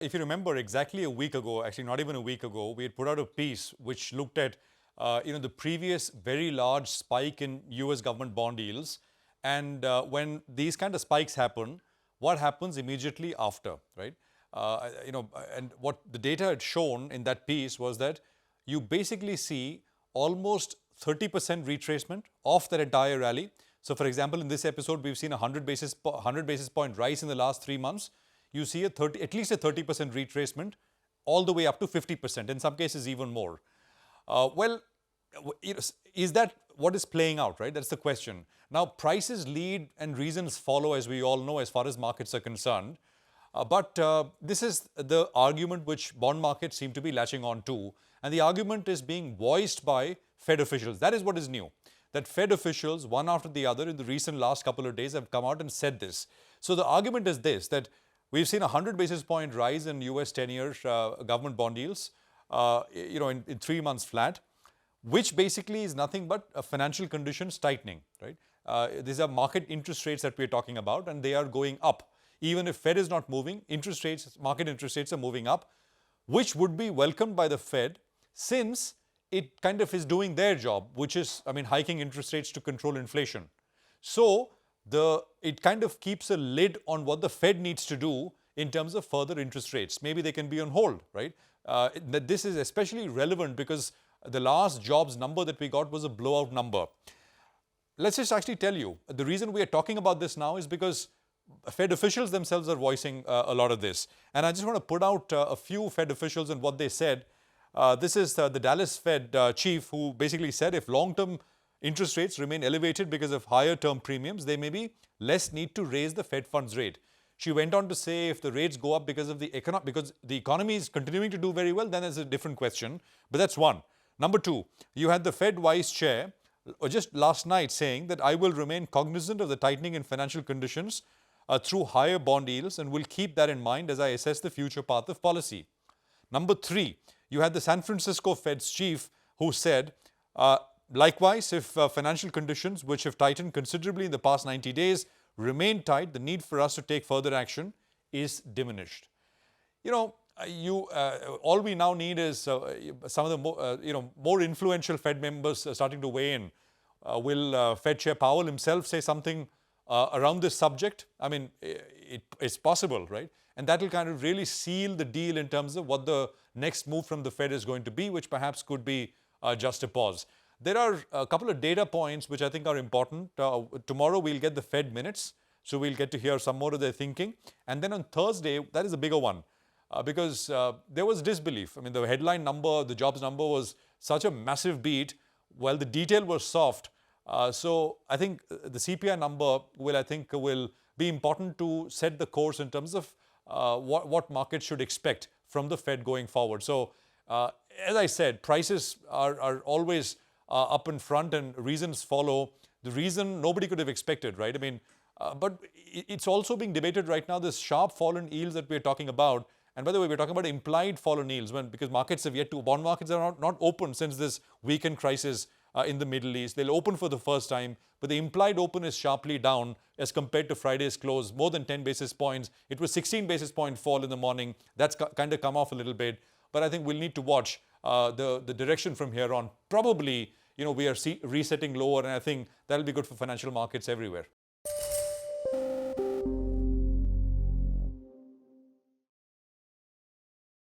if you remember exactly a week ago, actually not even a week ago, we had put out a piece which looked at the previous very large spike in US government bond yields. And when these kind of spikes happen, what happens immediately after, right? And what the data had shown in that piece was that you basically see almost 30% retracement of that entire rally. So, for example, in this episode, we've seen a 100 basis point rise in the last 3 months. You see at least a 30% retracement all the way up to 50%, in some cases even more. Is that what is playing out, right? That's the question. Now, prices lead and reasons follow, as we all know, as far as markets are concerned. But this is the argument which bond markets seem to be latching on to. And the argument is being voiced by Fed officials. That is what is new. That Fed officials, one after the other, in the recent last couple of days have come out and said this. So the argument is this, that we've seen a 100 basis point rise in US 10-year government bond yields, in 3 months flat, which basically is nothing but financial conditions tightening, right? These are market interest rates that we're talking about, and they are going up. Even if Fed is not moving, market interest rates are moving up, which would be welcomed by the Fed since it kind of is doing their job, which is, hiking interest rates to control inflation. So it kind of keeps a lid on what the Fed needs to do in terms of further interest rates. Maybe they can be on hold, right? This is especially relevant because the last jobs number that we got was a blowout number. Let's just actually tell you, the reason we are talking about this now is because Fed officials themselves are voicing a lot of this. And I just want to put out a few Fed officials and what they said. This is the Dallas Fed chief who basically said if long-term interest rates remain elevated because of higher term premiums, there may be less need to raise the Fed funds rate. She went on to say if the rates go up because the economy is continuing to do very well, then it's a different question. But that's one. Number two, you had the Fed vice chair just last night saying that I will remain cognizant of the tightening in financial conditions through higher bond yields and will keep that in mind as I assess the future path of policy. Number three, you had the San Francisco Fed's chief who said, likewise, if financial conditions, which have tightened considerably in the past 90 days, remain tight, the need for us to take further action is diminished. All we now need is some of the more influential Fed members starting to weigh in. Will Fed Chair Powell himself say something around this subject? It's possible, right? And that will kind of really seal the deal in terms of what the next move from the Fed is going to be, which perhaps could be just a pause. There are a couple of data points which I think are important. Tomorrow we'll get the Fed minutes, so we'll get to hear some more of their thinking. And then on Thursday, that is a bigger one because there was disbelief. The headline number, the jobs number was such a massive beat, while the detail was soft. So I think the CPI number will be important to set the course in terms of what markets should expect from the Fed going forward. So as I said, prices are always up in front and reasons follow. The reason nobody could have expected, right? But it's also being debated right now, this sharp fall in yields that we're talking about. And by the way, we're talking about implied fall in yields because markets have yet to, bond markets are not open since this weekend crisis in the Middle East. They'll open for the first time, but the implied open is sharply down as compared to Friday's close, more than 10 basis points. It was 16 basis point fall in the morning. That's kind of come off a little bit. But I think we'll need to watch the direction from here on. Probably, we are resetting lower, and I think that'll be good for financial markets everywhere.